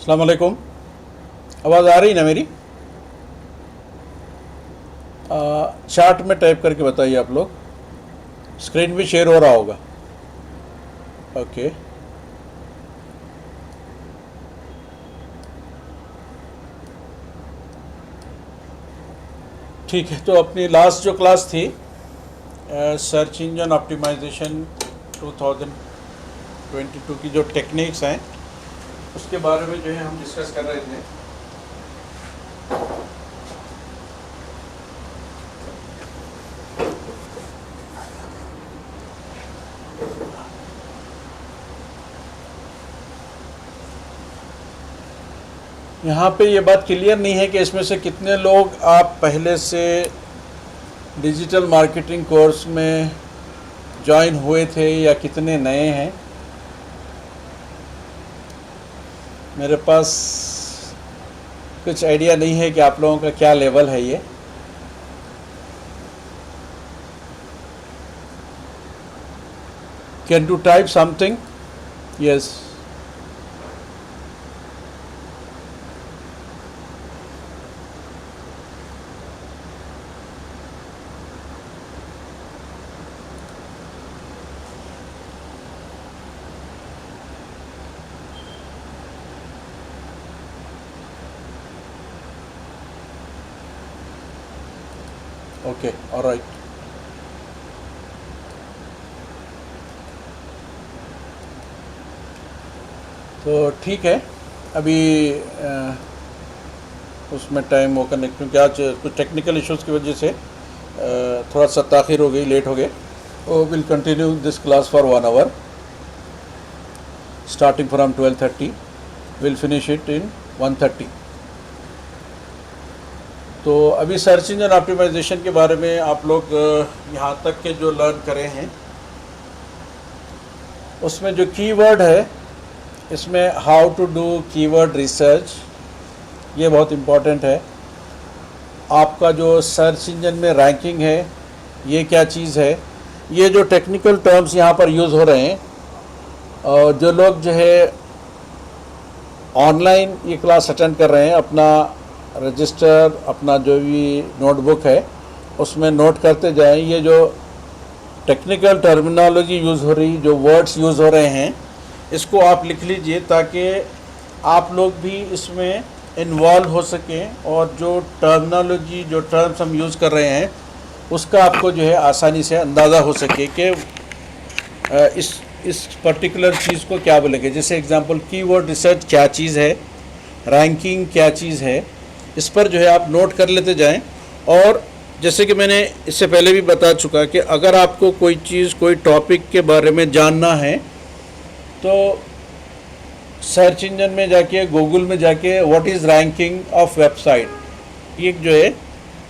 अस्सलाम वालेकुम। आवाज़ आ रही ना मेरी? चार्ट में टाइप करके बताइए आप लोग। स्क्रीन भी शेयर हो रहा होगा। ओके, ठीक है। तो अपनी लास्ट जो क्लास थी सर्च इंजन ऑप्टिमाइजेशन 2022 की जो टेक्निक्स हैं उसके बारे में जो है हम डिस्कस कर रहे थे। यहाँ पे ये बात क्लियर नहीं है कि इसमें से कितने लोग आप पहले से डिजिटल मार्केटिंग कोर्स में ज्वाइन हुए थे या कितने नए हैं। मेरे पास कुछ आइडिया नहीं है कि आप लोगों का क्या लेवल है ये। Can do type something? Yes. Okay, alright. तो ठीक है, अभी उसमें टाइम वो करने, क्योंकि आज कुछ टेक्निकल इश्यूज़ की वजह से थोड़ा सा ताख़िर हो गई, लेट हो गए। वो will continue this class for 1 hour starting from 12:30, will finish it in 1:30। तो अभी सर्च इंजन ऑप्टिमाइजेशन के बारे में आप लोग यहाँ तक के जो लर्न करे हैं उसमें जो कीवर्ड है, इसमें how to do keyword research, ये बहुत इम्पॉर्टेंट है। आपका जो सर्च इंजन में रैंकिंग है ये क्या चीज़ है, ये जो टेक्निकल टर्म्स यहाँ पर यूज़ हो रहे हैं। और जो लोग जो है ऑनलाइन ये क्लास अटेंड कर रहे हैं, अपना रजिस्टर, अपना जो भी नोटबुक है उसमें नोट करते जाएं। ये जो टेक्निकल टर्मिनोलॉजी यूज़ हो रही, जो वर्ड्स यूज़ हो रहे हैं, इसको आप लिख लीजिए ताकि आप लोग भी इसमें इन्वॉल्व हो सकें और जो टर्मिनोलॉजी, जो टर्म्स हम यूज़ कर रहे हैं उसका आपको जो है आसानी से अंदाज़ा हो सके कि इस पर्टिकुलर चीज़ को क्या बोलेंगे। जैसे एग्जांपल कीवर्ड रिसर्च क्या चीज़ है, रैंकिंग क्या चीज़ है, इस पर जो है आप नोट कर लेते जाएं। और जैसे कि मैंने इससे पहले भी बता चुका कि अगर आपको कोई चीज़, कोई टॉपिक के बारे में जानना है तो सर्च इंजन में जाके, गूगल में जाके what is ranking of website, ये जो है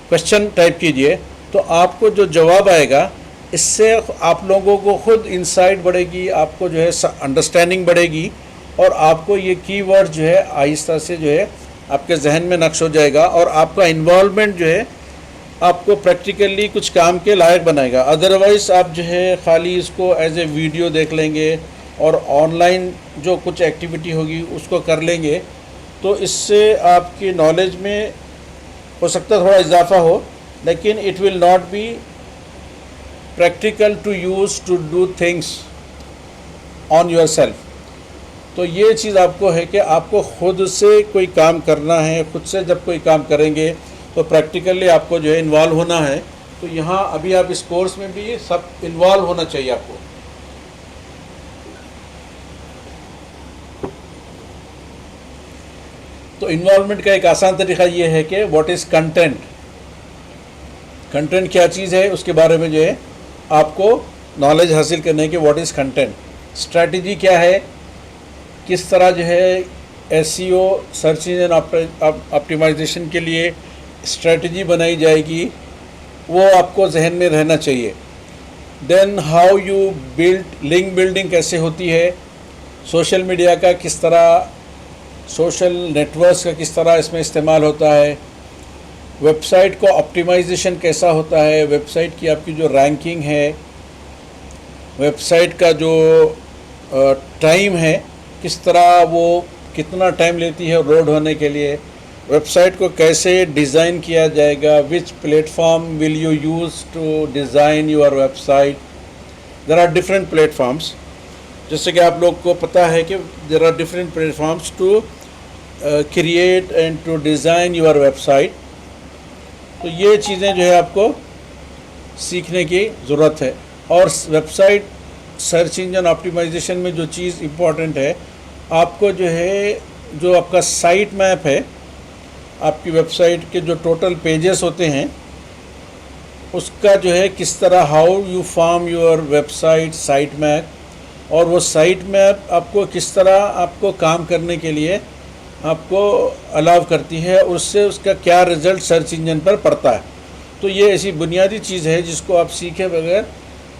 क्वेश्चन टाइप कीजिए, तो आपको जो जवाब आएगा इससे आप लोगों को खुद इंसाइट बढ़ेगी, आपको जो है अंडरस्टैंडिंग बढ़ेगी और आपको ये कीवर्ड जो है आहिस्ता से जो है आपके जहन में नक्श हो जाएगा और आपका इन्वॉल्वमेंट जो है आपको प्रैक्टिकली कुछ काम के लायक बनाएगा। अदरवाइज़ आप जो है ख़ाली इसको एज ए वीडियो देख लेंगे और ऑनलाइन जो कुछ एक्टिविटी होगी उसको कर लेंगे, तो इससे आपकी नॉलेज में हो सकता है थोड़ा इजाफा हो, लेकिन it will not be practical to use to do things on yourself. तो ये चीज़ आपको है कि आपको खुद से कोई काम करना है। खुद से जब कोई काम करेंगे तो प्रैक्टिकली आपको जो है इन्वॉल्व होना है। तो यहाँ अभी आप इस कोर्स में भी सब इन्वॉल्व होना चाहिए आपको। तो इन्वॉल्वमेंट का एक आसान तरीका ये है कि व्हाट इज़ कंटेंट, कंटेंट क्या चीज़ है उसके बारे में जो है आपको नॉलेज हासिल करने की, व्हाट इज़ कंटेंट। स्ट्रैटेजी क्या है, किस तरह जो है एसईओ, सर्च इंजन ऑप्टिमाइजेशन के लिए स्ट्रैटेजी बनाई जाएगी, वो आपको जहन में रहना चाहिए। Then how you build, link building कैसे होती है, सोशल मीडिया का किस तरह, सोशल नेटवर्क्स का किस तरह इसमें इस्तेमाल होता है, वेबसाइट को ऑप्टिमाइजेशन कैसा होता है, वेबसाइट की आपकी जो रैंकिंग है, वेबसाइट का जो टाइम है किस तरह वो कितना टाइम लेती है लोड होने के लिए, वेबसाइट को कैसे डिज़ाइन किया जाएगा, which platform will you use to design your website. There are different platforms, जैसे कि आप लोग को पता है कि there are different platforms to create and to design your website. तो ये चीज़ें जो है आपको सीखने की ज़रूरत है। और वेबसाइट सर्च इंजन ऑप्टिमाइजेशन में जो चीज़ इम्पॉर्टेंट है, आपको जो है जो आपका साइट मैप है, आपकी वेबसाइट के जो टोटल पेजेस होते हैं उसका जो है किस तरह, how you form your website site map, और वो साइट मैप आपको किस तरह आपको काम करने के लिए आपको अलाउ करती है, उससे उसका क्या रिज़ल्ट सर्च इंजन पर पड़ता है। तो ये ऐसी बुनियादी चीज़ है जिसको आप सीखे बगैर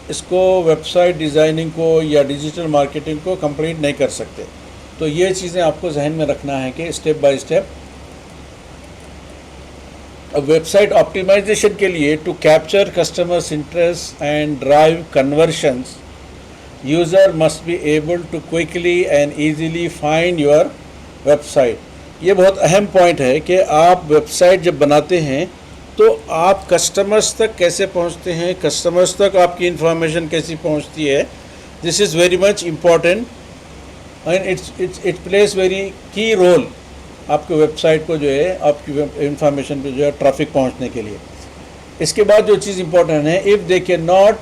इसको वेबसाइट डिज़ाइनिंग को या डिजिटल मार्केटिंग को कंप्लीट नहीं कर सकते। तो ये चीज़ें आपको जहन में रखना है कि स्टेप बाय स्टेप। अब वेबसाइट ऑप्टिमाइजेशन के लिए to capture customers interest and drive conversions, user must be able to quickly and easily find your website. ये बहुत अहम पॉइंट है कि आप वेबसाइट जब बनाते हैं तो आप कस्टमर्स तक कैसे पहुंचते हैं, कस्टमर्स तक आपकी इंफॉर्मेशन कैसी पहुंचती है। This is very much important and it place very की रोल आपके वेबसाइट को जो है आपकी इंफॉर्मेशन पे जो है ट्रैफिक पहुंचने के लिए। इसके बाद जो चीज़ इम्पॉर्टेंट है, if they can not,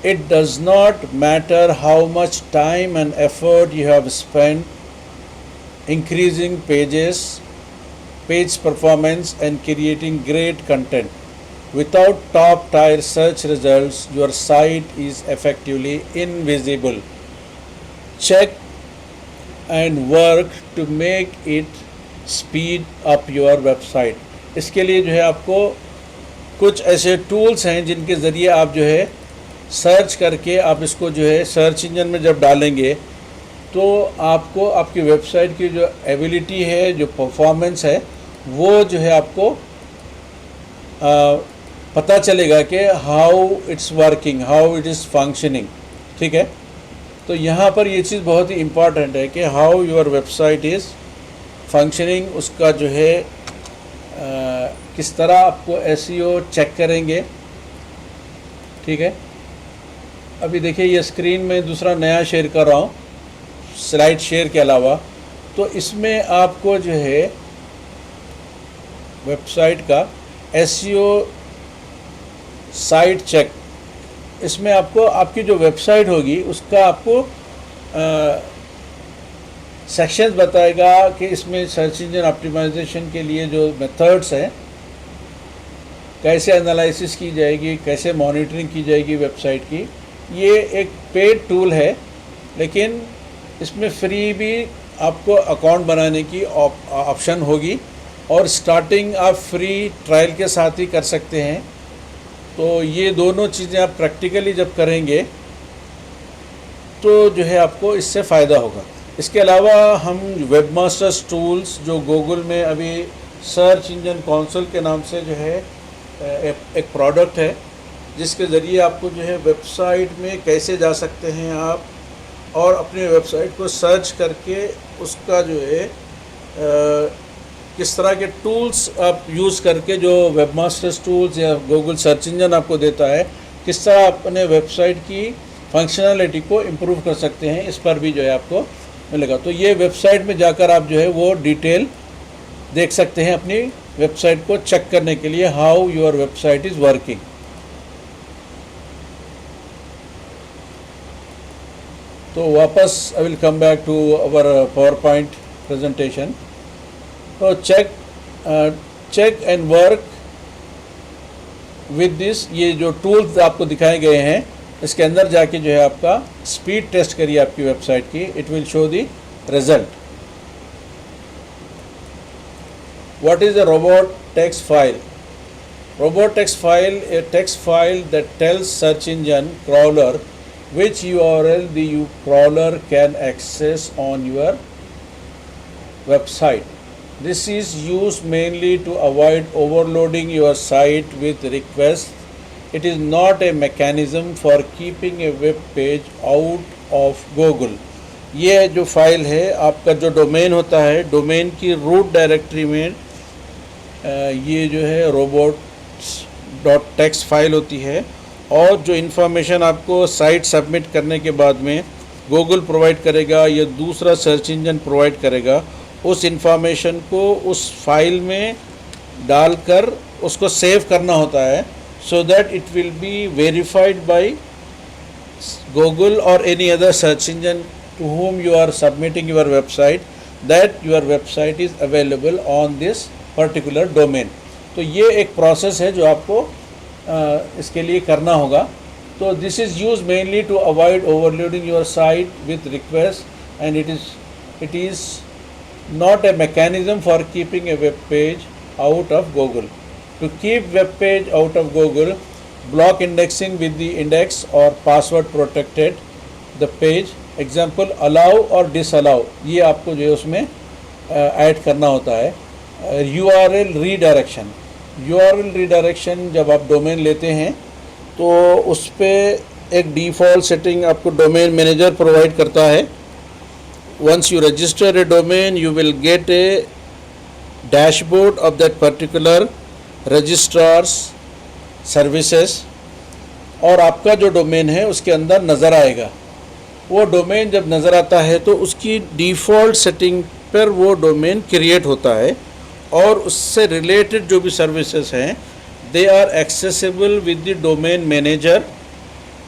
it does not matter how much time and effort you have spent increasing pages, page performance and creating great content. Without top tier search results, your site is effectively invisible. Check and work to make it speed up your website. इसके लिए जो है आपको कुछ ऐसे tools हैं जिनके ज़रिए आप जो है सर्च करके आप इसको जो है सर्च इंजन में जब डालेंगे तो आपको आपकी वेबसाइट की जो एबिलिटी है, जो परफॉर्मेंस है, वो जो है आपको पता चलेगा कि how it's working, how it is functioning. ठीक है, तो यहाँ पर ये चीज़ बहुत ही इम्पॉर्टेंट है कि how your website is functioning, उसका जो है किस तरह आपको एसईओ चेक करेंगे। ठीक है, अभी देखिए ये स्क्रीन में दूसरा नया शेयर कर रहा हूँ स्लाइड शेयर के अलावा। तो इसमें आपको जो है वेबसाइट का एसईओ साइट चेक, इसमें आपको आपकी जो वेबसाइट होगी उसका आपको सेक्शंस बताएगा कि इसमें सर्च इंजन ऑप्टिमाइजेशन के लिए जो मेथड्स हैं, कैसे एनालिसिस की जाएगी, कैसे मॉनिटरिंग की जाएगी वेबसाइट की। ये एक पेड टूल है, लेकिन इसमें फ्री भी आपको अकाउंट बनाने की ऑप्शन होगी और स्टार्टिंग आप फ्री ट्रायल के साथ ही कर सकते हैं। तो ये दोनों चीज़ें आप प्रैक्टिकली जब करेंगे तो जो है आपको इससे फ़ायदा होगा। इसके अलावा हम वेबमास्टर्स टूल्स जो गूगल में अभी सर्च इंजन काउंसिल के नाम से जो है एक प्रोडक्ट है, जिसके ज़रिए आपको जो है वेबसाइट में कैसे जा सकते हैं आप और अपनी वेबसाइट को सर्च करके उसका जो है किस तरह के टूल्स आप यूज़ करके, जो वेबमास्टर्स टूल्स या गूगल सर्च इंजन आपको देता है, किस तरह अपने वेबसाइट की फंक्शनलिटी को इम्प्रूव कर सकते हैं, इस पर भी जो है आपको मिलेगा। तो ये वेबसाइट में जाकर आप जो है वो डिटेल देख सकते हैं अपनी वेबसाइट को चेक करने के लिए, how your website is working. तो वापस I will come back to our PowerPoint presentation. तो check and work with this, ये जो टूल्स आपको दिखाए गए हैं इसके अंदर जाके जो है आपका स्पीड टेस्ट करिए आपकी वेबसाइट की, it will show the result. What is a robot text file? Robot text file, a text file that tells search engine crawler which URL the crawler can access on your website. This is used mainly to avoid overloading your site with requests. It is not a mechanism for keeping a web page out of Google. ये जो file है आपका जो domain होता है, domain की root directory में ये जो है robots.txt फाइल होती है, और जो इन्फॉर्मेशन आपको साइट सबमिट करने के बाद में गूगल प्रोवाइड करेगा या दूसरा सर्च इंजन प्रोवाइड करेगा, उस इन्फॉर्मेशन को उस फाइल में डालकर उसको सेव करना होता है, so that it will be verified bye Google or any other search engine to whom you are submitting your website, that your website is available on this particular domain. तो ये एक process है जो आपको इसके लिए करना होगा. तो this is use mainly to avoid overloading your site with request, and it is not a mechanism for keeping a web page out of Google. To keep web page out of Google, block indexing with the index or password protected the page. Example, allow और disallow, ये आपको जो है उसमें add करना होता है. URL redirection, URL redirection जब आप डोमेन लेते हैं तो उस पर एक डिफ़ॉल्ट सेटिंग आपको डोमेन मैनेजर प्रोवाइड करता है. Once you register a domain, you will get a dashboard of that particular registrar's services, और आपका जो डोमेन है उसके अंदर नज़र आएगा. वो डोमेन जब नज़र आता है तो उसकी डिफ़ॉल्ट सेटिंग पर वो डोमेन क्रिएट होता है, और उससे रिलेटेड जो भी सर्विसेज हैं they are accessible with the domain manager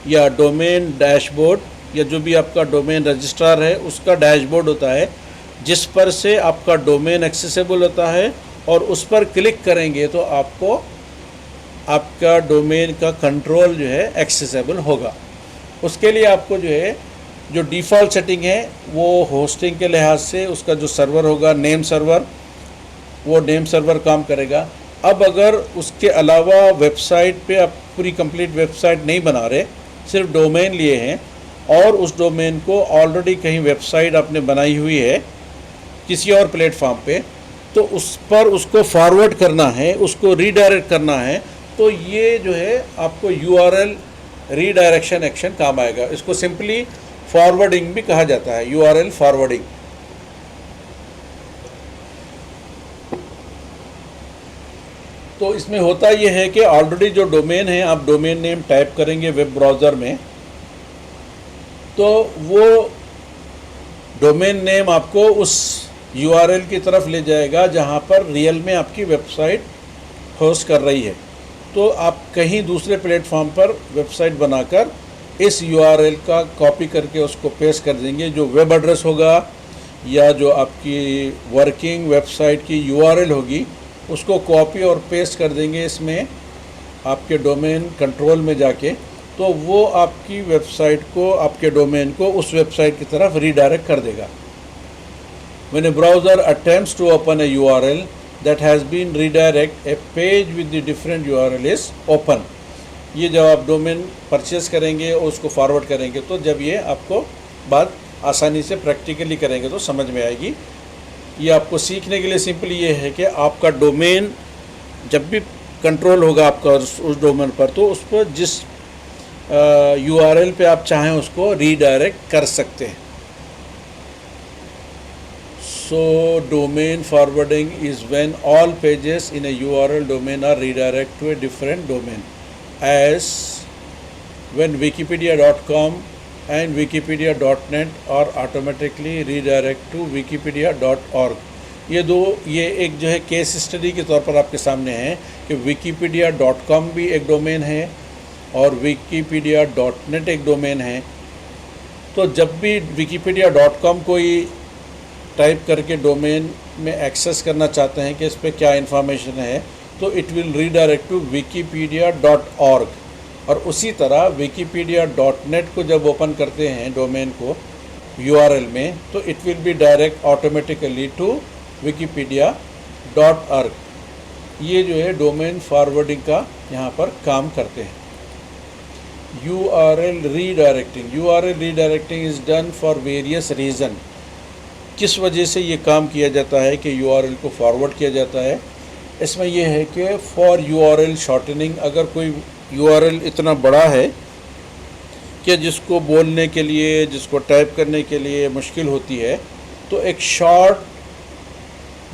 या डोमेन डैशबोर्ड, या जो भी आपका डोमेन रजिस्ट्रार है उसका डैशबोर्ड होता है, जिस पर से आपका डोमेन एक्सेसिबल होता है, और उस पर क्लिक करेंगे तो आपको आपका डोमेन का कंट्रोल जो है एक्सेसिबल होगा. उसके लिए आपको जो है जो डिफ़ॉल्ट सेटिंग है वो होस्टिंग के लिहाज से उसका जो सर्वर होगा नेम सर्वर, वो नेम सर्वर काम करेगा. अब अगर उसके अलावा वेबसाइट पे आप पूरी कंप्लीट वेबसाइट नहीं बना रहे, सिर्फ डोमेन लिए हैं, और उस डोमेन को ऑलरेडी कहीं वेबसाइट आपने बनाई हुई है किसी और प्लेटफॉर्म पे, तो उस पर उसको फॉरवर्ड करना है, उसको रीडायरेक्ट करना है, तो ये जो है आपको URL रीडायरेक्शन एक्शन काम आएगा. इसको सिंपली फॉरवर्डिंग भी कहा जाता है, URL फॉरवर्डिंग. तो इसमें होता ये है कि ऑलरेडी जो डोमेन है, आप डोमेन नेम टाइप करेंगे वेब ब्राउज़र में, तो वो डोमेन नेम आपको उस URL की तरफ ले जाएगा जहाँ पर रियल में आपकी वेबसाइट होस्ट कर रही है. तो आप कहीं दूसरे प्लेटफॉर्म पर वेबसाइट बनाकर इस URL का कॉपी करके उसको पेस्ट कर देंगे. जो वेब एड्रेस होगा या जो आपकी वर्किंग वेबसाइट की URL होगी उसको कॉपी और पेस्ट कर देंगे इसमें आपके डोमेन कंट्रोल में जाके, तो वो आपकी वेबसाइट को, आपके डोमेन को उस वेबसाइट की तरफ रीडायरेक्ट कर देगा. When a browser attempts to open a URL that has been redirect, a page with the different URL is open. ये जब आप डोमेन परचेस करेंगे और उसको फॉरवर्ड करेंगे, तो जब ये आपको बात आसानी से प्रैक्टिकली करेंगे तो समझ में आएगी. ये आपको सीखने के लिए सिंपली ये है कि आपका डोमेन जब भी कंट्रोल होगा आपका उस डोमेन पर, तो उस पर जिस URL पे आप चाहें उसको रीडायरेक्ट कर सकते हैं. So domain forwarding is when all pages in a URL domain are redirected to a different domain, as when wikipedia.com and wikipedia.net are automatically redirect to wikipedia.org. ये एक जो है केस स्टडी के तौर पर आपके सामने है कि wikipedia.com भी एक डोमेन है और wikipedia.net एक डोमेन है. तो जब भी wikipedia.com कोई टाइप करके डोमेन में एक्सेस करना चाहते हैं कि इस पर क्या इन्फॉर्मेशन है, तो it will redirect to wikipedia.org. और उसी तरह wikipedia.net को जब ओपन करते हैं डोमेन को URL में, तो it will be direct automatically to wikipedia.org. ये जो है डोमेन फॉरवर्डिंग का यहाँ पर काम करते हैं. URL redirecting is done for various reason. किस वजह से ये काम किया जाता है कि URL को फॉरवर्ड किया जाता है? इसमें यह है कि फॉर URL शॉर्टनिंग, अगर कोई URL इतना बड़ा है कि जिसको बोलने के लिए, जिसको टाइप करने के लिए मुश्किल होती है, तो एक शॉर्ट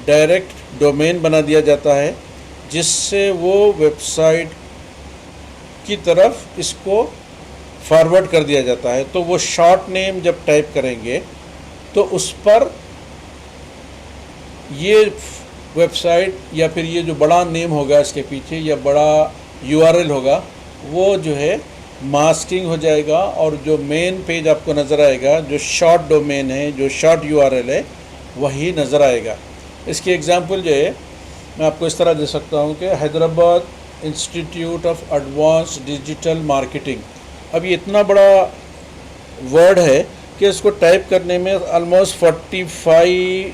डायरेक्ट डोमेन बना दिया जाता है, जिससे वो वेबसाइट की तरफ इसको फॉरवर्ड कर दिया जाता है। तो वो शॉर्ट नेम जब टाइप करेंगे तो उस पर ये वेबसाइट या फिर ये जो बड़ा नेम होगा इसके पीछे या बड़ा यूआरएल होगा, वो जो है मास्किंग हो जाएगा, और जो मेन पेज आपको नज़र आएगा, जो शॉर्ट डोमेन है, जो शॉर्ट यूआरएल है, वही नज़र आएगा। इसकी एग्जांपल जो है मैं आपको इस तरह दे सकता हूँ कि Hyderabad institute of advanced digital marketing. अब ये इतना बड़ा वर्ड है कि इसको टाइप करने में ऑलमोस्ट 45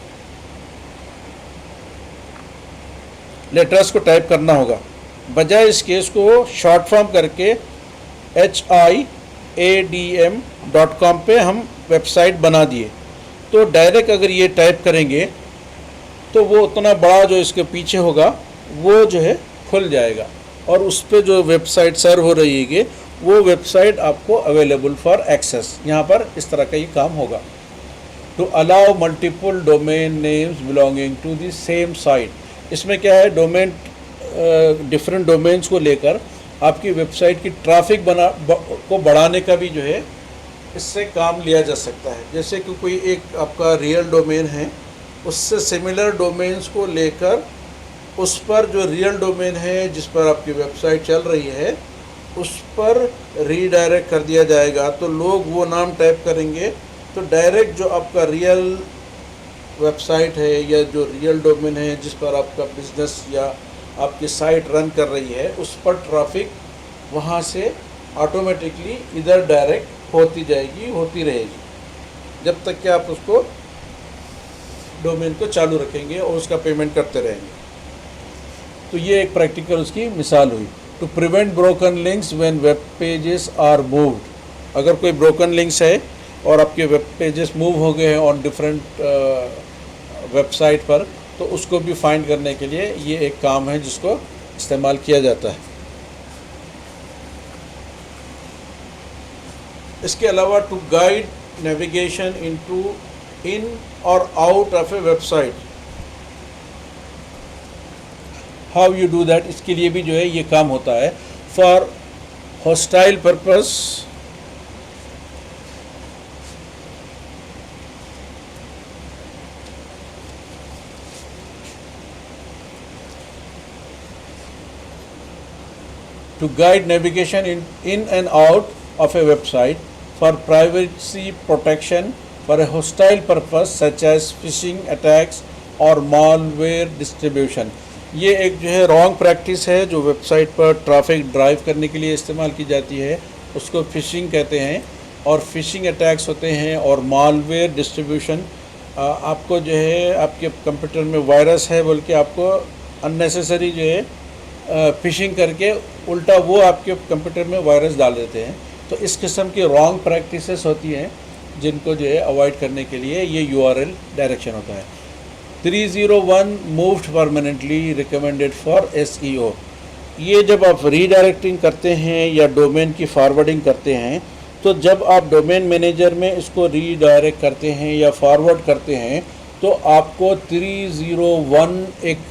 लेटर्स को टाइप करना होगा। बजाय इसके इसको शॉर्ट फॉर्म करके HIADM.com पे हम वेबसाइट बना दिए। तो डायरेक्ट अगर ये टाइप करेंगे तो वो उतना बड़ा जो इसके पीछे होगा वो जो है खुल जाएगा, और उस पर जो वेबसाइट सर्व हो रही है वो वेबसाइट आपको अवेलेबल फॉर एक्सेस। यहाँ पर इस तरह का ये काम होगा। To allow multiple domain names belonging to the same site. इसमें क्या है, डोमेन डिफरेंट डोमेन्स को लेकर आपकी वेबसाइट की ट्रैफिक को बढ़ाने का भी जो है इससे काम लिया जा सकता है। जैसे कि कोई एक आपका रियल डोमेन है, उससे सिमिलर डोमेन्स को लेकर उस पर जो रियल डोमेन है जिस पर आपकी वेबसाइट चल रही है उस पर रीडायरेक्ट कर दिया जाएगा। तो लोग वो नाम टाइप करेंगे तो डायरेक्ट जो आपका रियल वेबसाइट है या जो रियल डोमेन है जिस पर आपका बिजनेस या आपकी साइट रन कर रही है उस पर ट्रैफिक वहाँ से ऑटोमेटिकली इधर डायरेक्ट होती जाएगी, होती रहेगी, जब तक कि आप उसको डोमेन को चालू रखेंगे और उसका पेमेंट करते रहेंगे। तो ये एक प्रैक्टिकल उसकी मिसाल हुई। To prevent broken links when web pages are moved. अगर कोई ब्रोकन लिंक्स है और आपके वेब पेजेस मूव हो गए हैं ऑन डिफरेंट वेबसाइट पर, तो उसको भी फाइंड करने के लिए ये एक काम है जिसको इस्तेमाल किया जाता है। इसके अलावा टू गाइड नेविगेशन इन और out of A website, how you do that, इसके लिए भी जो है ये काम होता है। For hostile purpose to guide navigation in and out of a website, for privacy protection, for a hostile purpose such as phishing attacks or malware distribution। ये एक जो है रॉन्ग प्रैक्टिस है जो वेबसाइट पर ट्रैफिक ड्राइव करने के लिए इस्तेमाल की जाती है, उसको फिशिंग कहते हैं, और फिशिंग अटैक्स होते हैं और मालवेयर डिस्ट्रीब्यूशन। आपको जो है आपके कंप्यूटर में वायरस है बोल के आपको अननेसेसरी जो है फिशिंग करके उल्टा वो आपके कंप्यूटर में वायरस डाल देते हैं। तो इस किस्म की रॉन्ग प्रैक्टिसेस होती हैं जिनको जो है अवॉइड करने के लिए ये यूआरएल डायरेक्शन होता है। 301 moved permanently recommended for SEO. ये जब आप रीडायरेक्टिंग करते हैं या डोमेन की फॉरवर्डिंग करते हैं, तो जब आप डोमेन मैनेजर में इसको रीडायरेक्ट करते हैं या फॉरवर्ड करते हैं तो आपको 301 एक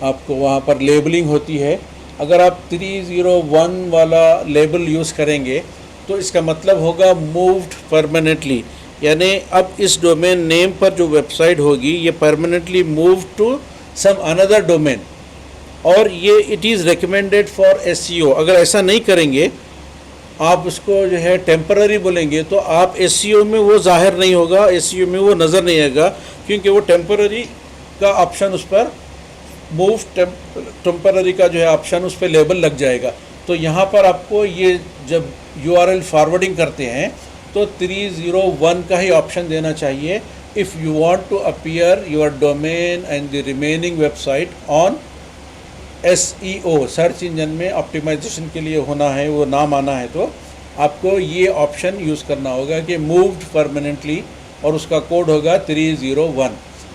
आपको वहाँ पर लेबलिंग होती है। अगर आप 301 वाला लेबल यूज़ करेंगे तो इसका मतलब होगा मूव्ड परमानेंटली, यानी अब इस डोमेन नेम पर जो वेबसाइट होगी ये permanently move to some another domain, और ये it is recommended for SEO. अगर ऐसा नहीं करेंगे, आप उसको जो है टेम्पररी बोलेंगे, तो आप एसईओ में वो ज़ाहिर नहीं होगा, एसईओ में वो नज़र नहीं आएगा, क्योंकि वो टेम्पररी का ऑप्शन उस पर मूव टेम्पररी का जो है ऑप्शन उस पर लेबल लग जाएगा। तो यहाँ पर आपको ये जब यूआरएल फॉरवर्डिंग करते हैं तो 301 का ही ऑप्शन देना चाहिए। If you want to appear your domain and the remaining website on SEO, search engine में ऑप्टिमाइजेशन के लिए होना है, वो नाम आना है, तो आपको ये ऑप्शन यूज़ करना होगा कि मूव्ड परमानेंटली, और उसका कोड होगा 301।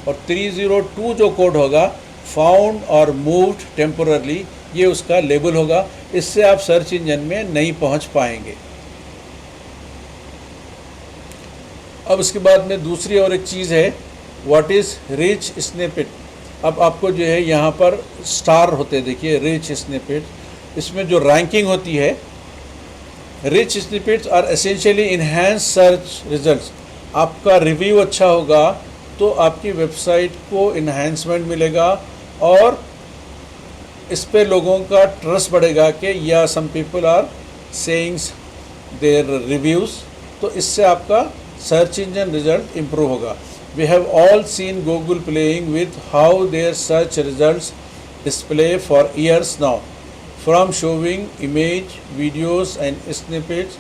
और 302 जो कोड होगा फाउंड और मूव्ड टेम्पोररली, ये उसका लेबल होगा। इससे आप सर्च इंजन में नहीं पहुंच पाएंगे। अब उसके बाद में दूसरी और एक चीज़ है, व्हाट इज़ रिच स्निपेट। अब आपको जो है यहाँ पर स्टार होते हैं, देखिए रिच स्निपेट, इसमें जो रैंकिंग होती है, rich snippets are essentially enhance search results. आपका रिव्यू अच्छा होगा तो आपकी वेबसाइट को इन्हेंसमेंट मिलेगा और इस पे लोगों का ट्रस्ट बढ़ेगा कि या some people are sayings their reviews, तो इससे आपका सर्च इंजन रिजल्ट इम्प्रूव होगा। We have all seen Google playing with how their search results display for years now, from showing image, videos and snippets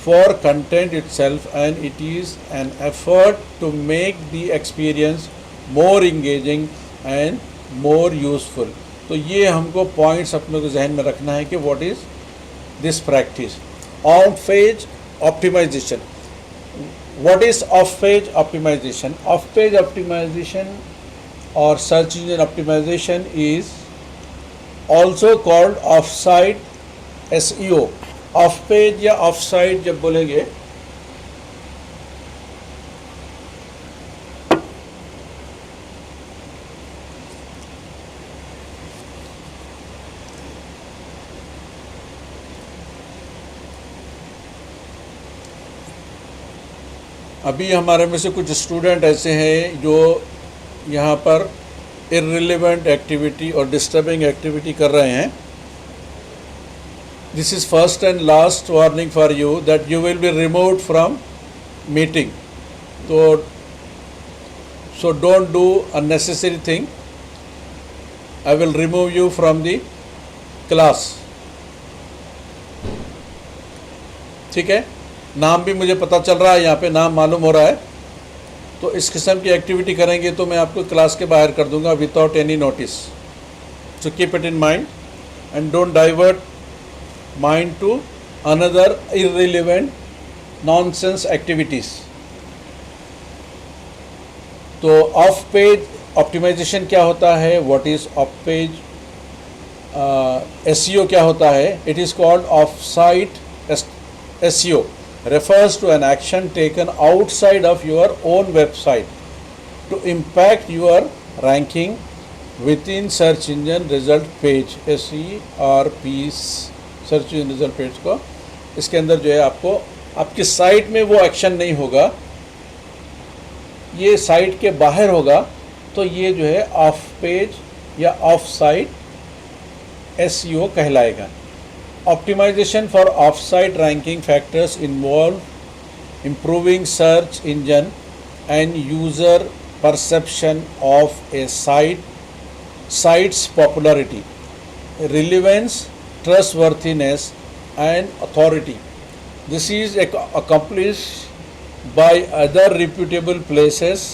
for content itself, and it is an effort to make the experience more engaging and more useful। तो ये हमको points अपने को जहन में रखना है कि what is this practice. Off page optimisation. What is off page optimisation? Off page optimisation और search engine optimisation is also called off-site SEO। Off page या ऑफ साइट जब बोलेंगे अभी हमारे में से कुछ स्टूडेंट ऐसे हैं जो यहाँ पर इर्रिलेवेंट एक्टिविटी और डिस्टर्बिंग एक्टिविटी कर रहे हैं। This is first and last warning for you that you will be removed from meeting. So don't do unnecessary thing. I will remove you from the class. ठीक है, नाम भी मुझे पता चल रहा है, यहाँ पे नाम मालूम हो रहा है। तो इस किस्म की एक्टिविटी करेंगे तो मैं आपको क्लास के बाहर कर दूंगा without any notice. So keep it in mind and don't divert mind to another irrelevant nonsense activities. तो ऑफ पेज ऑप्टिमाइजेशन क्या होता है, what is off page SEO क्या होता है? It is called off site SEO refers to an action taken outside of your own website to impact your ranking within search engine result page। SERP search engine result page को, इसके अंदर जो है आपको आपकी साइट में वो action नहीं होगा, ये साइट के बाहर होगा, तो ये जो है ऑफ पेज या ऑफ साइट SEO कहलाएगा। Optimization for off-site ranking factors involve improving search engine and user perception of a site's popularity, relevance, trustworthiness, and authority. This is accomplished by other reputable places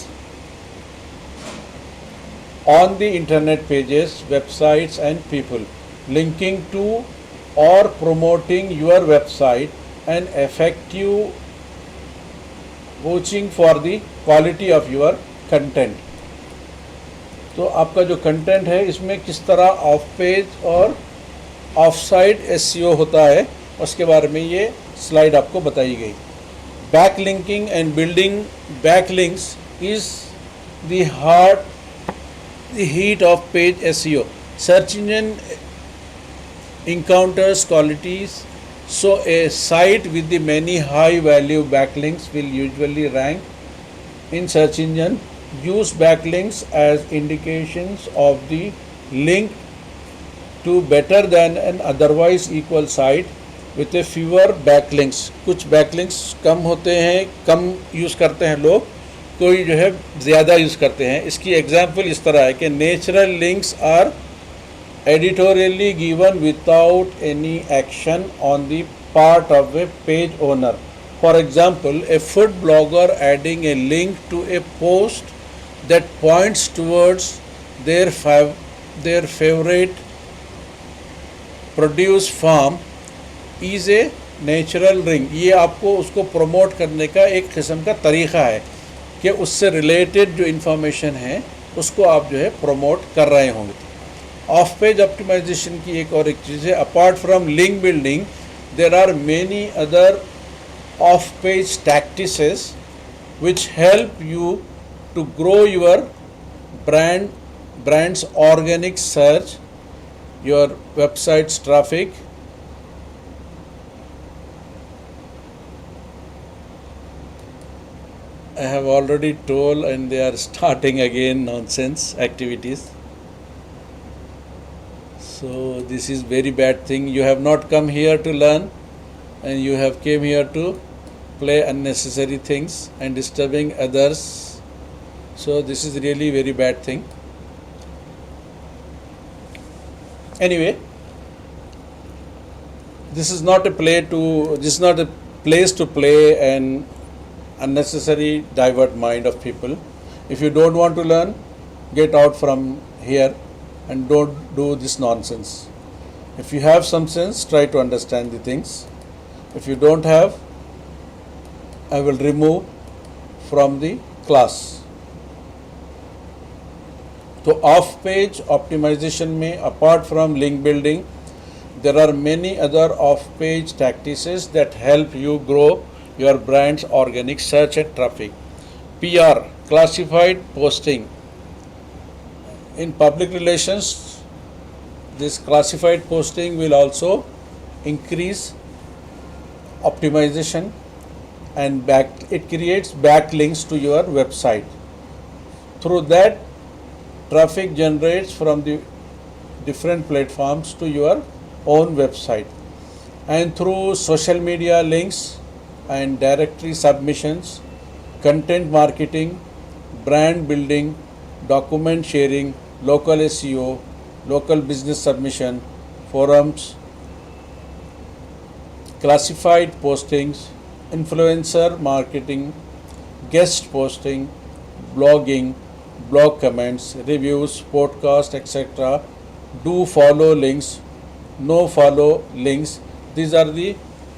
on the internet pages, websites, and people linking to or promoting your website, and effective vouching for the quality of your content। तो आपका जो content है इसमें किस तरह of page और of site SEO होता है, उसके बारे में ये स्लाइड आपको बताई गई। Back linking and building back links is the heat of page SEO। Search engine encounters qualities, so a site with the many high value backlinks will usually rank in search engine. Use backlinks as indications of the link to better than an otherwise equal site with a fewer backlinks। कुछ backlinks कम होते हैं, कम use करते हैं लोग, कोई जो है ज़्यादा यूज़ करते हैं। इसकी एग्जाम्पल इस तरह है कि natural links are editorially given without any action on the part of a page owner। For example, a food blogger adding a link to a post that points towards their favorite produce farm is a natural link। ये आपको उसको promote करने का एक किस्म का तरीक़ा है कि उससे रिलेटेड जो इन्फॉर्मेशन है उसको आप जो है प्रमोट कर रहे होंगे। ऑफ पेज ऑप्टिमाइजेशन की एक और एक चीज़ है, apart from link building there are many other off page tactics which help you to grow your brand's organic search, your website's traffic. I have already told, and they are starting again nonsense activities. So this is very bad thing. You have not come here to learn, and you have came here to play unnecessary things and disturbing others. So this is really very bad thing. Anyway, this is not a place to play and unnecessary divert mind of people. If you don't want to learn, get out from here and don't do this nonsense. If you have some sense, try to understand the things. If you don't have, I will remove from the class. तो off page optimisation में apart from link building there are many other off page tactics that help you grow your brand's organic search and traffic. PR, classified posting. In public relations, this classified posting will also increase optimization and it creates backlinks to your website. Through that, traffic generates from the different platforms to your own website, and through social media links and directory submissions, content marketing, brand building, document sharing, local SEO, local business submission, forums, classified postings, influencer marketing, guest posting, blogging, blog comments, reviews, podcast, etc. Do follow links, no follow links. These are the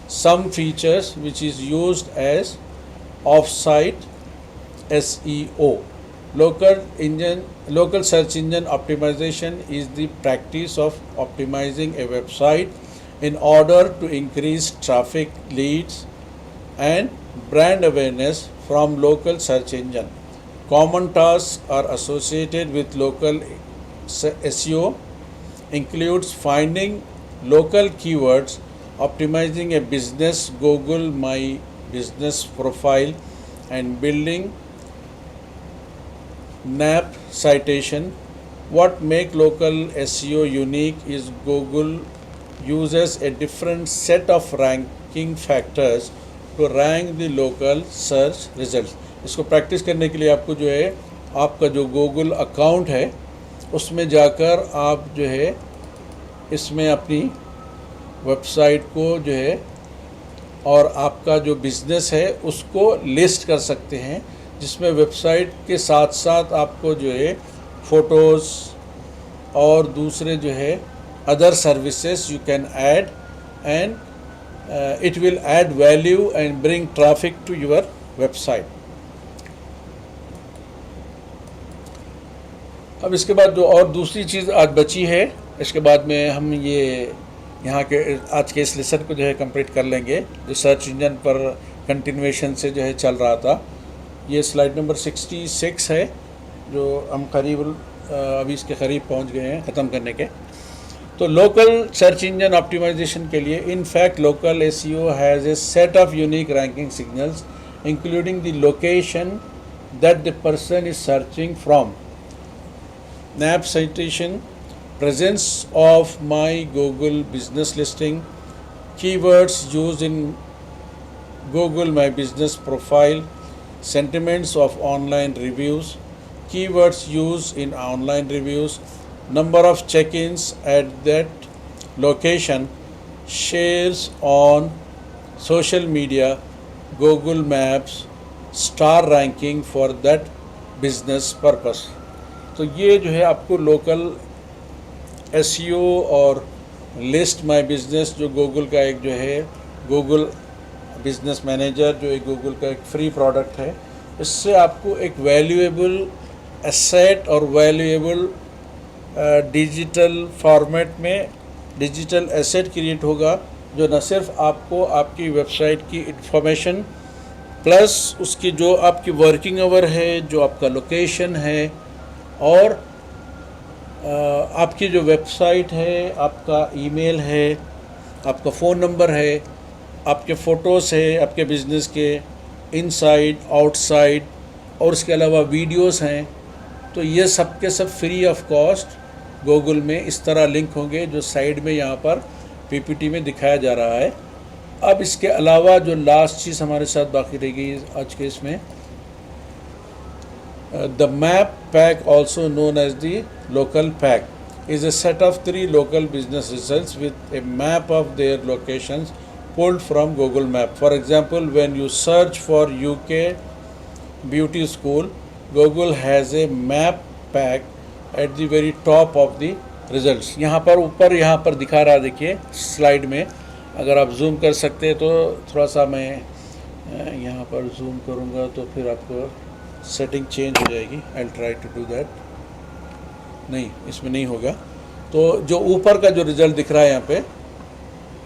some features which is used as off-site SEO. Local search engine optimization is the practice of optimizing a website in order to increase traffic, leads, and brand awareness from local search engine. Common tasks are associated with local SEO includes finding local keywords, optimizing a business Google My Business profile, and building NAP citation. What makes local SEO unique is Google uses a different set of ranking factors to rank the local search results. इसको practice करने के लिए आपको जो है आपका जो Google account है उसमें जाकर आप जो है इसमें अपनी वेबसाइट को जो है और आपका जो बिज़नेस है उसको लिस्ट कर सकते हैं, जिसमें वेबसाइट के साथ साथ आपको जो है फ़ोटोज़ और दूसरे जो है other services you can add and it will add value and bring traffic to your website. अब इसके बाद जो और दूसरी चीज़ आज बची है, इसके बाद में हम ये यहाँ के आज के इस लेसन को जो है कंप्लीट कर लेंगे, जो सर्च इंजन पर कंटिन्यूएशन से जो है चल रहा था. ये स्लाइड नंबर 66 है, जो हम करीब अभी इसके करीब पहुँच गए हैं ख़त्म करने के. तो लोकल सर्च इंजन ऑप्टिमाइजेशन के लिए in fact local SEO has a set of unique ranking signals including the location that the person is searching from, NAP citation, presence of my Google business listing, keywords used in Google My Business profile, sentiments of online reviews, keywords used in online reviews, number of check-ins at that location, shares on social media, Google Maps, star ranking for that business purpose. तो ये जो है आपको local SEO और list my business जो Google का एक जो है गूगल बिज़नेस मैनेजर जो एक गूगल का एक फ्री प्रोडक्ट है, इससे आपको एक वैल्यूएबल एसेट और वैल्यूएबल डिजिटल फॉर्मेट में डिजिटल एसेट क्रिएट होगा, जो न सिर्फ आपको आपकी वेबसाइट की इंफॉर्मेशन प्लस उसकी जो आपकी वर्किंग आवर है, जो आपका लोकेशन है, और आपकी जो वेबसाइट है, आपका ईमेल है, आपका फ़ोन नंबर है, आपके फ़ोटोज़ है आपके बिज़नेस के इनसाइड आउटसाइड, और उसके अलावा वीडियोस हैं। तो ये सब के सब फ्री ऑफ कॉस्ट गूगल में इस तरह लिंक होंगे जो साइड में यहाँ पर पीपीटी में दिखाया जा रहा है। अब इसके अलावा जो लास्ट चीज़ हमारे साथ बाकी रह गई आज के इसमें, the map pack also known as the local pack is a set of 3 local business results with a map of their locations pulled from Google Map. For example, when you search for UK beauty school, Google has a map pack at the very top of the results. यहाँ पर ऊपर यहाँ पर दिखा रहा है, देखिए slide में, अगर आप जूम कर सकते हैं तो थोड़ा सा मैं यहाँ पर जूम करूँगा तो फिर आपको सेटिंग चेंज हो जाएगी। I will try to do that. नहीं, इसमें नहीं होगा। तो जो ऊपर का जो रिज़ल्ट दिख रहा है यहाँ पे,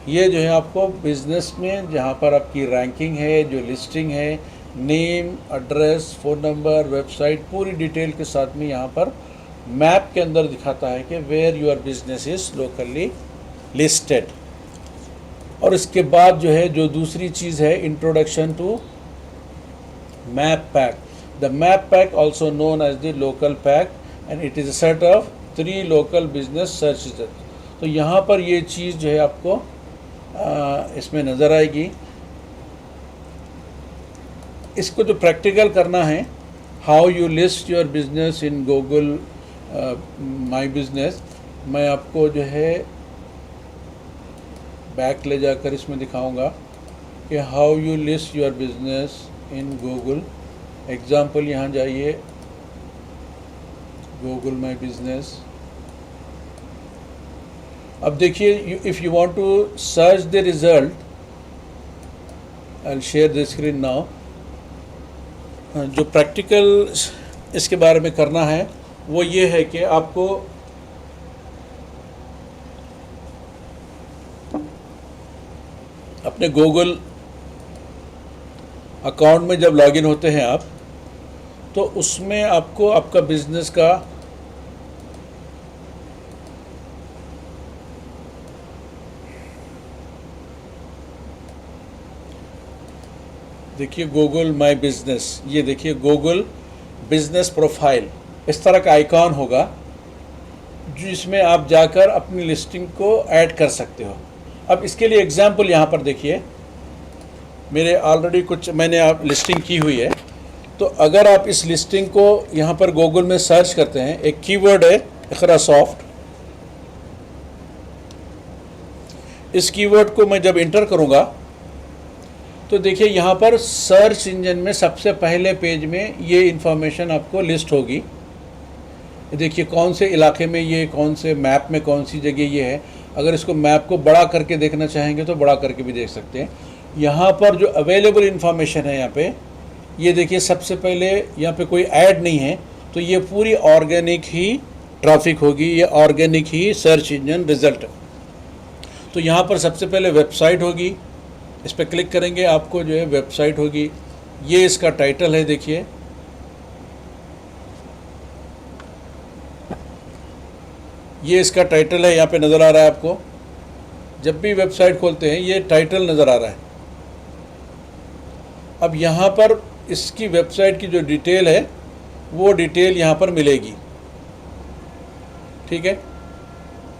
ये जो है आपको बिज़नेस में जहाँ पर आपकी रैंकिंग है, जो लिस्टिंग है, name, address, phone number, website, पूरी डिटेल के साथ में यहाँ पर मैप के अंदर दिखाता है कि where your business is locally listed. और इसके बाद जो है जो दूसरी चीज़ है, introduction to map pack. The map pack also known as the local pack and it is a set of 3 local business search result. तो यहाँ पर ये चीज़ जो है आपको इसमें नज़र आएगी। इसको जो प्रैक्टिकल करना है, how you list your business in Google my business, मैं आपको जो है बैक ले जाकर इसमें दिखाऊंगा कि how you list your business in Google. Example यहाँ जाइए, गूगल माई बिजनेस। अब देखिए, if you want to search the result, I will share the screen now. जो प्रैक्टिकल इसके बारे में करना है वो ये है कि आपको अपने गूगल अकाउंट में जब लॉगिन होते हैं आप, तो उसमें आपको आपका बिजनेस का देखिए गूगल माई बिजनेस, ये देखिए गूगल बिजनेस प्रोफाइल, इस तरह का आइकॉन होगा जिसमें आप जाकर अपनी लिस्टिंग को ऐड कर सकते हो। अब इसके लिए एग्जांपल यहाँ पर देखिए, मेरे ऑलरेडी कुछ मैंने आप लिस्टिंग की हुई है। तो अगर आप इस लिस्टिंग को यहाँ पर गूगल में सर्च करते हैं, एक कीवर्ड है इकरा सॉफ्ट, इस कीवर्ड को मैं जब इंटर करूँगा तो देखिए यहाँ पर सर्च इंजन में सबसे पहले पेज में ये इंफॉर्मेशन आपको लिस्ट होगी। देखिए कौन से इलाके में ये, कौन से मैप में कौन सी जगह ये है। अगर इसको मैप को बड़ा करके देखना चाहेंगे तो बड़ा करके भी देख सकते हैं। यहाँ पर जो अवेलेबल इंफॉर्मेशन है यहाँ पे, ये देखिए सबसे पहले यहाँ पे कोई ऐड नहीं है, तो ये पूरी ऑर्गेनिक ही ट्रैफिक होगी, ये ऑर्गेनिक ही सर्च इंजन रिजल्ट। तो यहाँ पर सबसे पहले वेबसाइट होगी, इस पर क्लिक करेंगे आपको जो है वेबसाइट होगी। ये इसका टाइटल है, देखिए ये इसका टाइटल है, यहाँ पे नज़र आ रहा है आपको। जब भी वेबसाइट खोलते हैं ये टाइटल नज़र आ रहा है। अब यहाँ पर इसकी वेबसाइट की जो डिटेल है वो डिटेल यहाँ पर मिलेगी, ठीक है।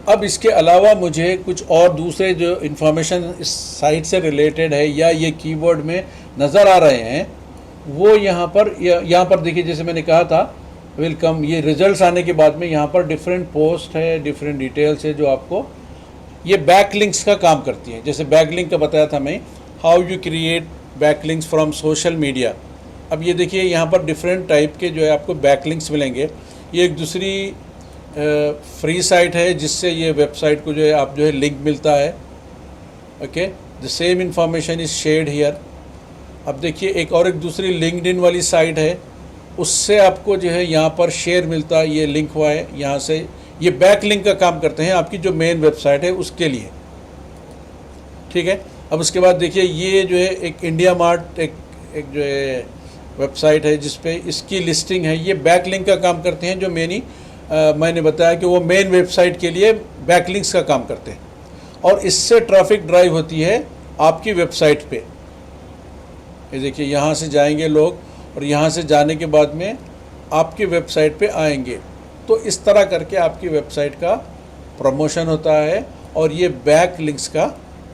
अब इसके अलावा मुझे कुछ और दूसरे जो इन्फॉर्मेशन इस साइट से रिलेटेड है या ये कीवर्ड में नज़र आ रहे हैं, वो यहाँ पर देखिए, जैसे मैंने कहा था वेलकम, ये रिजल्ट्स आने के बाद में यहाँ पर डिफरेंट पोस्ट है, डिफरेंट डिटेल्स है जो आपको ये बैकलिंक्स का काम करती है। जैसे बैकलिंक का बताया था मैं, how you create backlinks from social media. अब ये देखिए यहाँ पर डिफरेंट टाइप के जो है आपको बैकलिंक्स मिलेंगे। ये एक दूसरी फ्री साइट है जिससे ये वेबसाइट को जो है आप जो है लिंक मिलता है। Okay, the same information is shared here. अब देखिए एक और एक दूसरी लिंक्डइन वाली साइट है, उससे आपको जो है यहाँ पर शेयर मिलता है, ये लिंक हुआ है यहाँ से। ये बैक लिंक का काम करते हैं आपकी जो मेन वेबसाइट है उसके लिए, ठीक है। अब उसके बाद देखिए ये जो है एक इंडिया मार्ट एक एक जो है वेबसाइट है जिस पे इसकी लिस्टिंग है। ये बैकलिंक का काम करते हैं, जो मैंने बताया कि वो मेन वेबसाइट के लिए बैकलिंक्स का काम करते हैं, और इससे ट्रैफिक ड्राइव होती है आपकी वेबसाइट पे। ये देखिए, यहाँ से जाएंगे लोग और यहाँ से जाने के बाद में आपकी वेबसाइट पे आएंगे। तो इस तरह करके आपकी वेबसाइट का प्रमोशन होता है और ये बैक लिंक्स का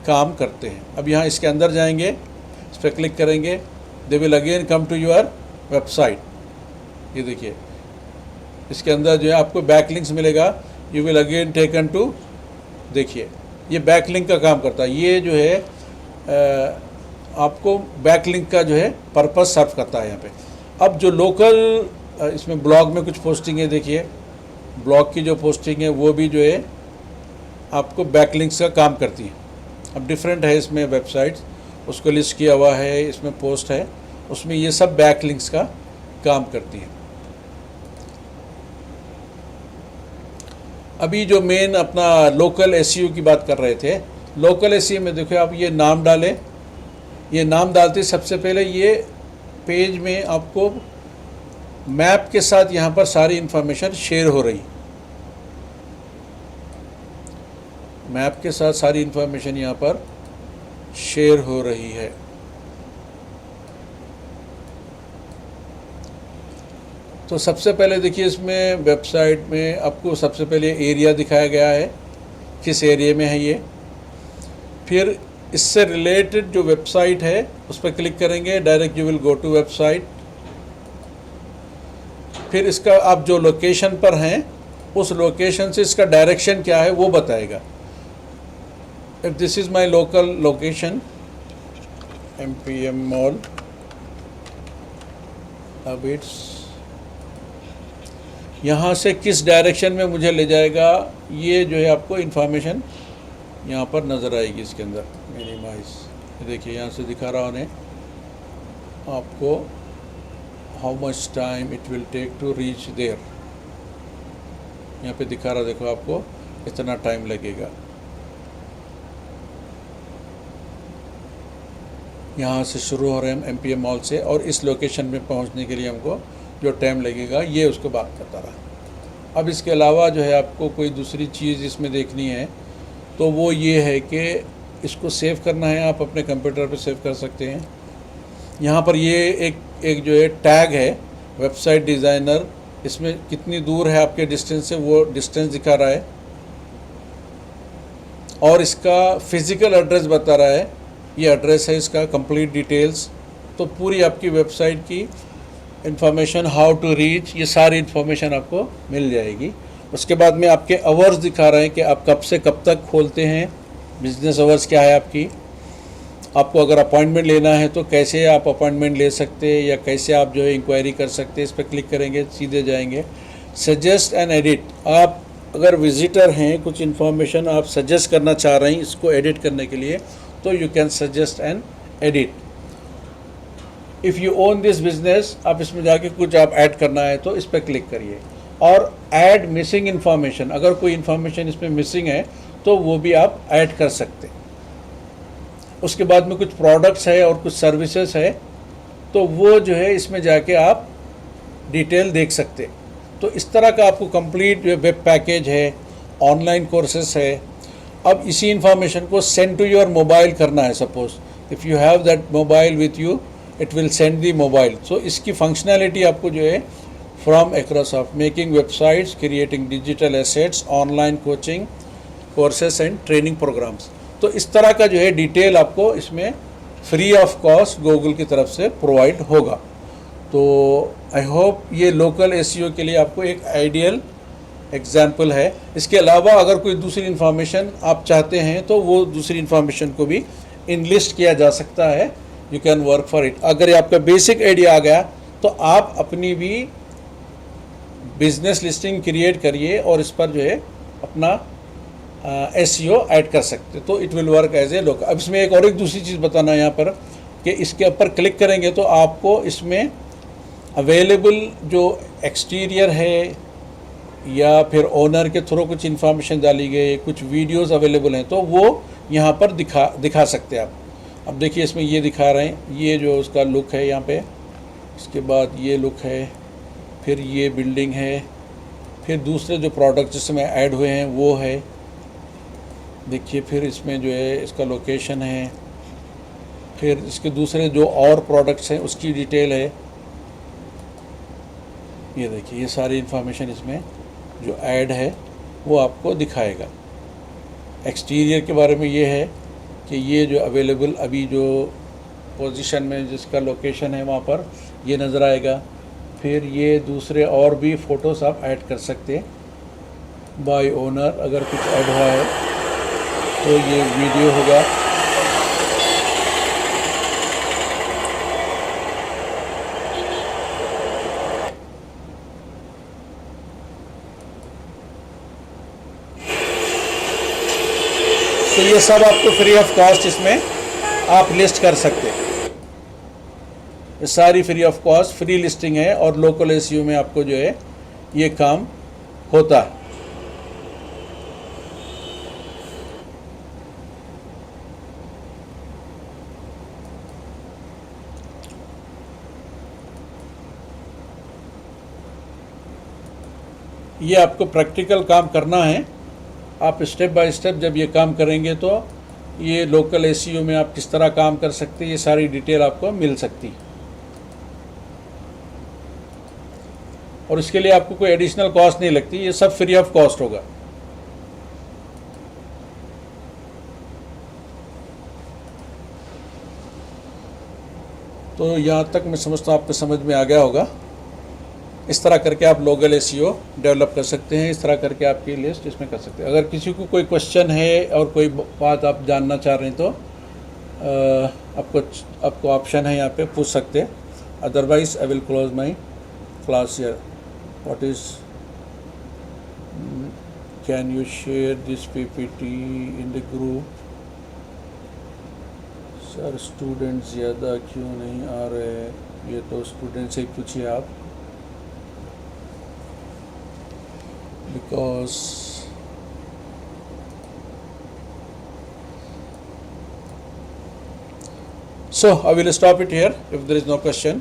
काम करते हैं। अब यहाँ इसके अंदर जाएंगे, इस पर क्लिक करेंगे, they will again come to your website. ये देखिए, इसके अंदर जो है आपको बैक लिंक्स मिलेगा, you will again taken to, देखिए ये बैक लिंक का काम करता है। ये जो है आपको बैक लिंक का जो है पर्पस सर्व करता है यहाँ पे। अब जो लोकल इसमें ब्लॉग में कुछ पोस्टिंग है, देखिए ब्लॉग की जो पोस्टिंग है वो भी जो है आपको बैकलिंक्स का काम करती है। अब डिफरेंट है इसमें वेबसाइट्स, उसको लिस्ट किया हुआ है, इसमें पोस्ट है, उसमें ये सब बैकलिंक्स का काम करती हैं। अभी जो मेन अपना लोकल एसईओ की बात कर रहे थे, लोकल एसईओ में देखो आप ये नाम डालें, ये नाम डालते सबसे पहले ये पेज में आपको मैप के साथ यहाँ पर सारी इंफॉर्मेशन शेयर हो रही, मैप के साथ सारी इंफॉर्मेशन यहाँ पर शेयर हो रही है। तो सबसे पहले देखिए, इसमें वेबसाइट में आपको सबसे पहले एरिया दिखाया गया है, किस एरिया में है ये। फिर इससे रिलेटेड जो वेबसाइट है उस पर क्लिक करेंगे, direct you will go to website. फिर इसका आप जो लोकेशन पर हैं उस लोकेशन से इसका डायरेक्शन क्या है वो बताएगा। If this is my local location MPM mall, अब इट्स यहाँ से किस डायरेक्शन में मुझे ले जाएगा, ये जो है आपको इन्फॉर्मेशन यहाँ पर नज़र आएगी इसके अंदर। मिनिमाइज, देखिए यहाँ से दिखा रहा उन्हें आपको how much time it will take to reach there, यहाँ पे दिखा रहा, देखो आपको इतना टाइम लगेगा। यहाँ से शुरू हो रहे हैं हम MPM मॉल से, और इस लोकेशन में पहुँचने के लिए हमको जो टाइम लगेगा ये उसको बात करता रहा। अब इसके अलावा जो है आपको कोई दूसरी चीज़ इसमें देखनी है तो वो ये है कि इसको सेव करना है, आप अपने कंप्यूटर पे सेव कर सकते हैं। यहाँ पर ये एक जो है टैग है वेबसाइट डिज़ाइनर, इसमें कितनी दूर है आपके डिस्टेंस से वो डिस्टेंस दिखा रहा है, और इसका फिज़िकल एड्रेस बता रहा है, ये एड्रेस है इसका, कंप्लीट डिटेल्स। तो पूरी आपकी वेबसाइट की इंफॉर्मेशन, हाउ टू रीच, ये सारी इंफॉर्मेशन आपको मिल जाएगी। उसके बाद में आपके आवर्स दिखा रहे हैं कि आप कब से कब तक खोलते हैं, बिजनेस आवर्स क्या है आपकी। आपको अगर अपॉइंटमेंट लेना है तो कैसे आप अपॉइंटमेंट ले सकते हैं, या कैसे आप जो है इंक्वायरी कर सकते हैं, इस पर क्लिक करेंगे सीधे जाएंगे। सजेस्ट एंड एडिट, आप अगर विजिटर हैं, कुछ इन्फॉर्मेशन आप सजेस्ट करना चाह रहे हैं इसको एडिट करने के लिए, तो you can suggest and edit. If you own this business, आप इसमें जाके कुछ आप ऐड करना है तो इस पर क्लिक करिए। और ऐड मिसिंग इन्फॉर्मेशन, अगर कोई इन्फॉर्मेशन इसमें मिसिंग है तो वो भी आप ऐड कर सकते हैं। उसके बाद में कुछ प्रोडक्ट्स है और कुछ सर्विसेज है, तो वो जो है इसमें जाके आप डिटेल देख सकते हैं। तो इस तरह का आपको कंप्लीट वेब पैकेज है, ऑनलाइन कोर्सेस है। अब इसी इन्फॉर्मेशन को सेंड टू योर मोबाइल करना है। Suppose if you have that mobile with you, it will send the mobile. So इसकी फंक्शनैलिटी आपको जो है फ्रॉम एक्रोसॉफ्ट, making websites, creating digital assets, online coaching courses and training programmes. तो इस तरह का जो है डिटेल आपको इसमें फ्री ऑफ कॉस्ट गूगल की तरफ से प्रोवाइड होगा। तो आई होप ये लोकल एसईओ के लिए आपको एक आइडियल एग्जाम्पल है। इसके अलावा अगर कोई दूसरी इन्फॉर्मेशन आप चाहते हैं तो वो दूसरी इन्फॉर्मेशन को भी इनलिस्ट किया जा सकता है। You can work for it. अगर ये आपका बेसिक आइडिया आ गया तो आप अपनी भी बिजनेस लिस्टिंग क्रिएट करिए और इस पर जो है अपना एसईओ ऐड कर सकते, तो it will work as a local. अब इसमें एक दूसरी चीज़ बताना यहाँ पर कि इसके ऊपर क्लिक करेंगे तो आपको इसमें अवेलेबल जो एक्सटीरियर है या फिर ओनर के थ्रू कुछ इन्फॉर्मेशन डाली गई, कुछ वीडियोस अवेलेबल हैं, तो वो यहाँ पर दिखा सकते हैं आप। अब देखिए इसमें ये दिखा रहे हैं, ये जो उसका लुक है यहाँ पे, इसके बाद ये लुक है, फिर ये बिल्डिंग है, फिर दूसरे जो प्रोडक्ट जिसमें ऐड हुए हैं वो है, देखिए फिर इसमें जो है इसका लोकेशन है, फिर इसके दूसरे जो और प्रोडक्ट्स हैं उसकी डिटेल है। ये देखिए ये सारी इन्फॉर्मेशन इसमें जो ऐड है वो आपको दिखाएगा। एक्सटीरियर के बारे में ये है कि ये जो अवेलेबल अभी जो पोजीशन में जिसका लोकेशन है वहाँ पर ये नज़र आएगा। फिर ये दूसरे और भी फ़ोटोज़ आप ऐड कर सकते हैं बाय ओनर, अगर कुछ ऐड हुआ है तो ये वीडियो होगा। तो ये सब आपको फ्री ऑफ कॉस्ट इसमें आप लिस्ट कर सकते हैं। ये सारी free of cost free listing है और लोकल एसईओ में आपको जो है ये काम होता है। ये आपको प्रैक्टिकल काम करना है। आप स्टेप बाय स्टेप जब ये काम करेंगे तो ये लोकल एसईओ में आप किस तरह काम कर सकते हैं ये सारी डिटेल आपको मिल सकती है। और इसके लिए आपको कोई एडिशनल कॉस्ट नहीं लगती, ये सब फ्री ऑफ कॉस्ट होगा। तो यहाँ तक मैं समझता हूँ आपको समझ में आ गया होगा। इस तरह करके आप लोकल एसईओ डेवलप कर सकते हैं, इस तरह करके आपकी लिस्ट इसमें कर सकते हैं। अगर किसी को कोई क्वेश्चन है और कोई बात आप जानना चाह रहे हैं तो आपको ऑप्शन है यहाँ पे पूछ सकते हैं। Otherwise I will close my class here. What is can you share this PPT in the group? Sir student ज़्यादा क्यों नहीं आ रहे? ये तो स्टूडेंट से ही पूछिए आप, because so I will stop it here if there is no question.